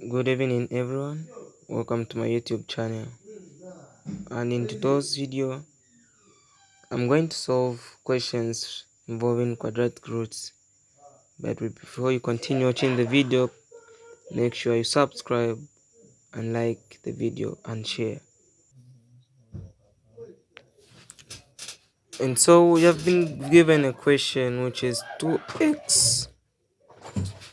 Good evening everyone, welcome to my YouTube channel, and in today's video I'm going to solve questions involving quadratic roots. But before you continue watching the video, make sure you subscribe and like the video and share. And so we have been given a question which is 2x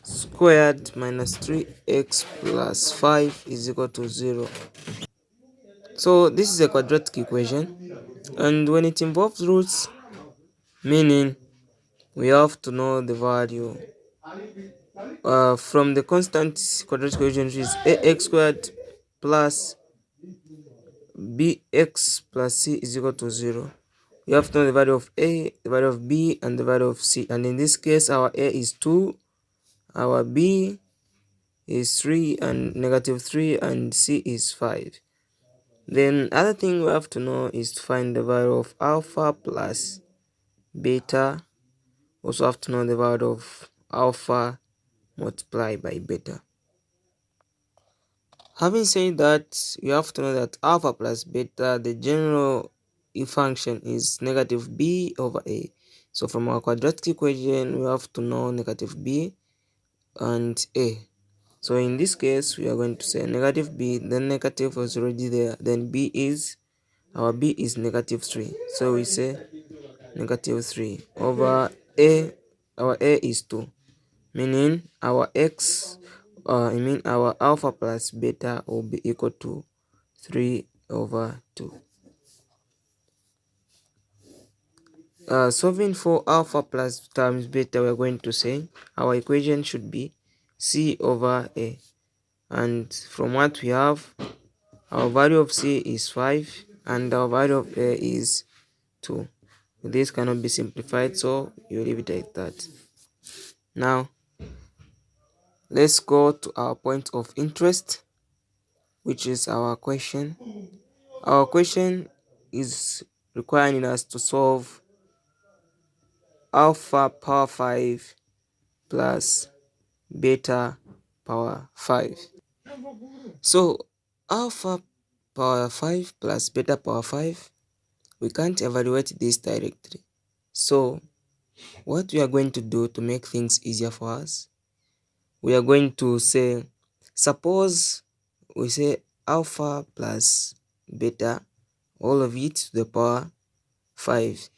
squared minus 3x plus 5 is equal to 0. So this is a quadratic equation, and when it involves roots, meaning we have to know the value from the constant quadratic equation, which is ax squared plus bx plus c is equal to 0. We have to know the value of a, the value of b, and the value of c. And in this case, our a is 2, our b is 3 and negative 3, and c is 5. Then other thing we have to know is to find the value of alpha plus beta. Also have to know the value of alpha multiplied by beta. Having said that, you have to know that alpha plus beta, the general function is negative b over a. So from our quadratic equation, we have to know negative b and a. So in this case, we are going to say negative b, then negative was already there, then b is, our b is negative 3. So we say negative 3 over a, our a is 2, meaning our our alpha plus beta will be equal to 3 over 2. Solving for alpha plus times beta, we're going to say our equation should be c over a. And from what we have, our value of c is 5 and our value of a is 2. This cannot be simplified, so you leave it like that. Now, let's go to our point of interest, which is our question. Our question is requiring us to solve alpha power 5 plus beta power 5. So alpha power 5 plus beta power 5, we can't evaluate this directly. So what we are going to do to make things easier for us, we are going to say, suppose we say alpha plus beta, all of it to the power 5.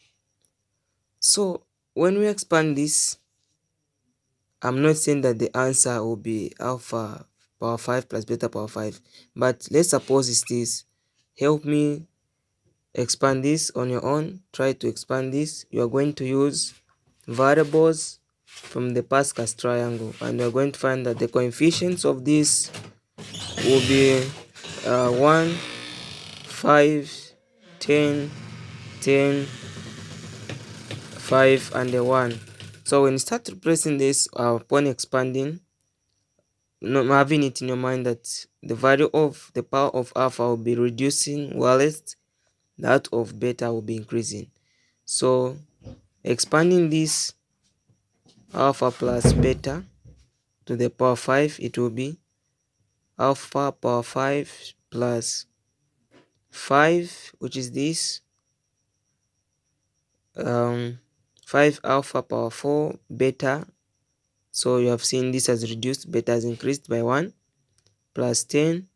So when we expand this, I'm not saying that the answer will be alpha power 5 plus beta power 5, but let's suppose it's this. Help me expand this on your own. Try to expand this. You are going to use variables from the Pascal triangle, and you're going to find that the coefficients of this will be 1, 5, 10, 10, 5, and a 1. So when you start replacing this upon expanding, having it in your mind that the value of the power of alpha will be reducing whilst that of beta will be increasing. So expanding this alpha plus beta to the power 5, it will be alpha power 5 plus 5, which is this 5 alpha power 4 beta. So you have seen this has reduced, beta has increased by 1, plus 10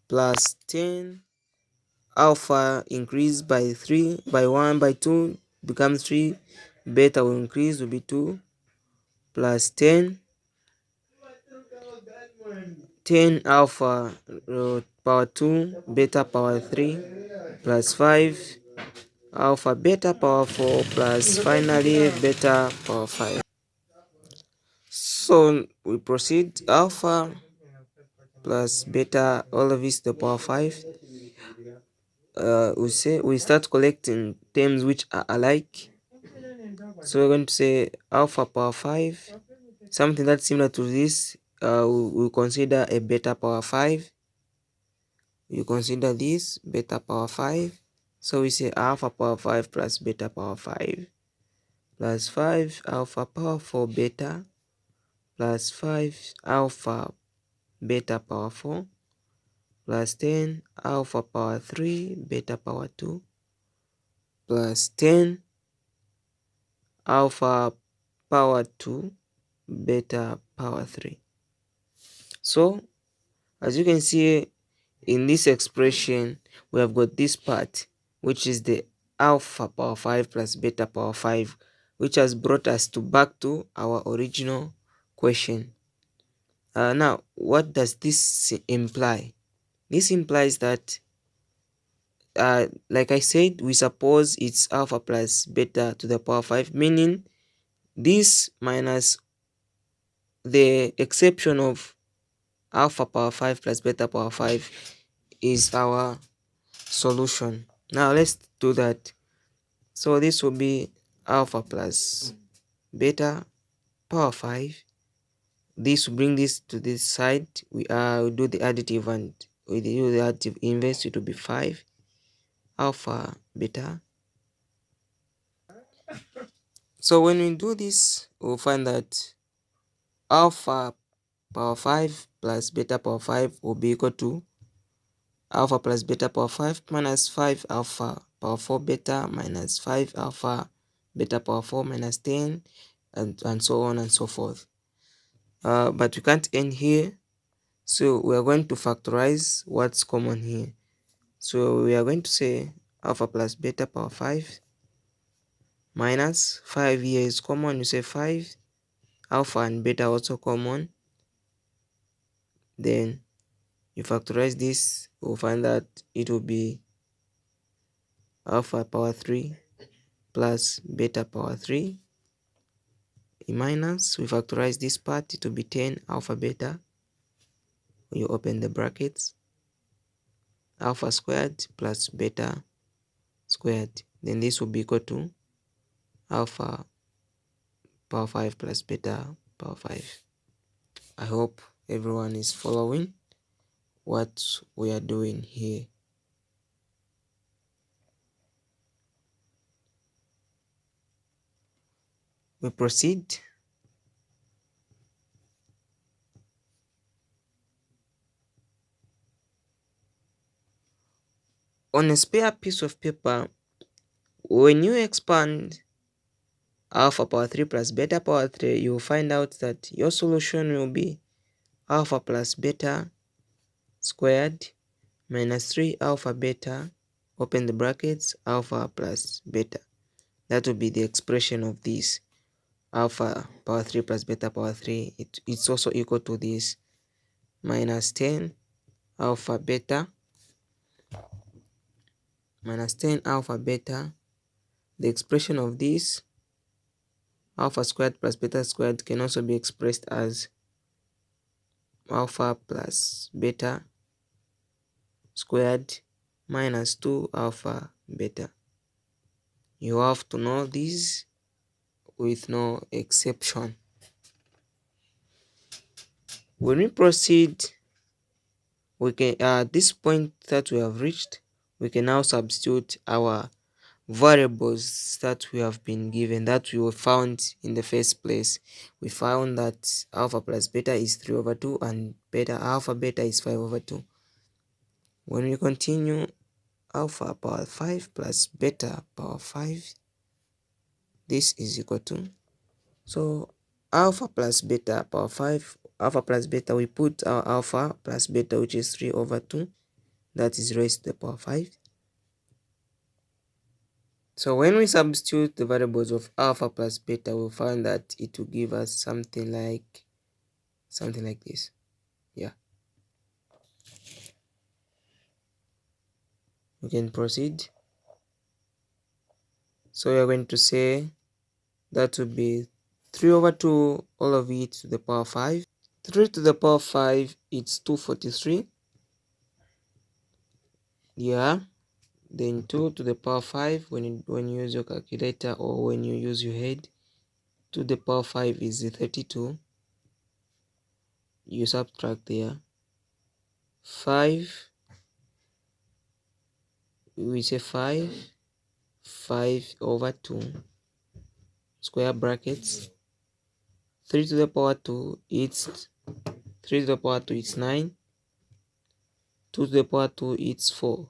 plus 10 alpha increase by 3, by 1, by 2 becomes 3, beta will increase, will be 2, plus 10 alpha power 2 beta power 3 plus 5 alpha beta power 4 plus finally beta power 5. So we proceed alpha plus beta, all of this to the power 5. We start collecting terms which are alike. So we're going to say alpha power 5, something that's similar to this. We'll consider a beta power 5. You consider this beta power 5. So we say alpha power 5 plus beta power 5 plus 5 alpha power 4 beta plus 5 alpha beta power 4 plus 10 alpha power 3 beta power 2 plus 10 alpha power 2 beta power 3. So as you can see in this expression, we have got this part, which is the alpha power 5 plus beta power 5, which has brought us back to our original question. Now, what does this imply? This implies that, like I said, we suppose it's alpha plus beta to the power 5, meaning this minus the exception of alpha power 5 plus beta power 5 is our solution. Now let's do that. So this will be alpha plus beta power 5. This will bring this to this side. We do the additive, and we do the additive inverse. It will be 5 alpha beta. So when we do this, we'll find that alpha power 5 plus beta power 5 will be equal to alpha plus beta power 5 minus 5 alpha power 4 beta minus 5 alpha beta power 4 minus 10, and so on and so forth. But we can't end here, so we are going to factorize what's common here. So we are going to say alpha plus beta power 5 minus 5 here is common. You say 5 alpha and beta also common, then you factorize this, we'll find that it will be alpha power 3 plus beta power 3 minus, we factorize this part, it will be 10 alpha beta, you open the brackets, alpha squared plus beta squared, then this will be equal to alpha power 5 plus beta power 5. I hope everyone is following what we are doing here. We proceed. On a spare piece of paper, when you expand alpha power 3 plus beta power 3, you will find out that your solution will be alpha plus beta squared minus 3 alpha beta, open the brackets, alpha plus beta. That will be the expression of this alpha power 3 plus beta power 3. It's also equal to this minus 10 alpha beta minus 10 alpha beta. The expression of this alpha squared plus beta squared can also be expressed as alpha plus beta squared minus 2 alpha beta. You have to know these with no exception. When we proceed, we can at this point that we have reached, we can now substitute our variables that we have been given, that we found in the first place. We found that alpha plus beta is 3 over 2 and alpha beta is 5 over 2. When we continue, alpha power 5 plus beta power 5, this is equal to, so alpha plus beta power 5, alpha plus beta, we put our alpha plus beta, which is 3 over 2, that is raised to the power 5. So when we substitute the variables of alpha plus beta, we'll find that it will give us something like this. Yeah, we can proceed. So we are going to say that would be 3 over 2, all of it to the power 5. 3 to the power 5, it's 243. Yeah, then 2 to the power 5, when you use your calculator or when you use your head, 2 to the power 5 is 32. You subtract there. 5, we say 5 over 2, square brackets, 3 to the power 2 it's 3 to the power 2 it's 9. 2 to the power 2 it's 4.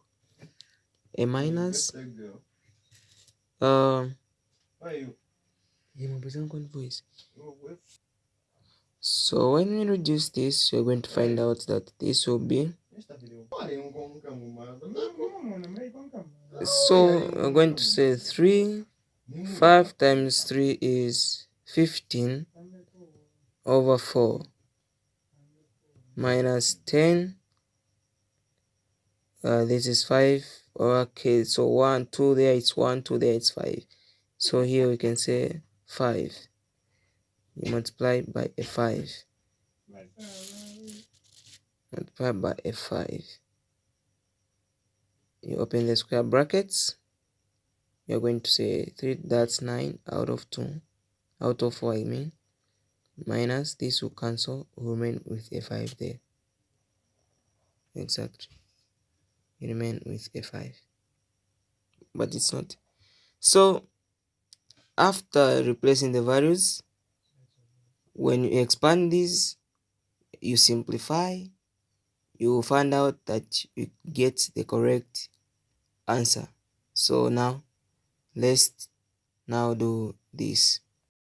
A minus so when we reduce this, we're going to find out that this will be, so we're going to say 3 5 times 3 is 15 over 4 minus 10. This is 5. Okay, so 1 2 there it's 1 2 there it's 5. So here we can say 5. You multiply by a 5. Multiply by a 5. You open the square brackets. You're going to say 3, that's 9 out of 2. Out of 4 I mean. Minus this will cancel, will remain with a 5 there. Exactly. You remain with a 5. But it's not. So after replacing the values, when you expand these, you simplify, you will find out that you get the correct answer. So now let's now do this.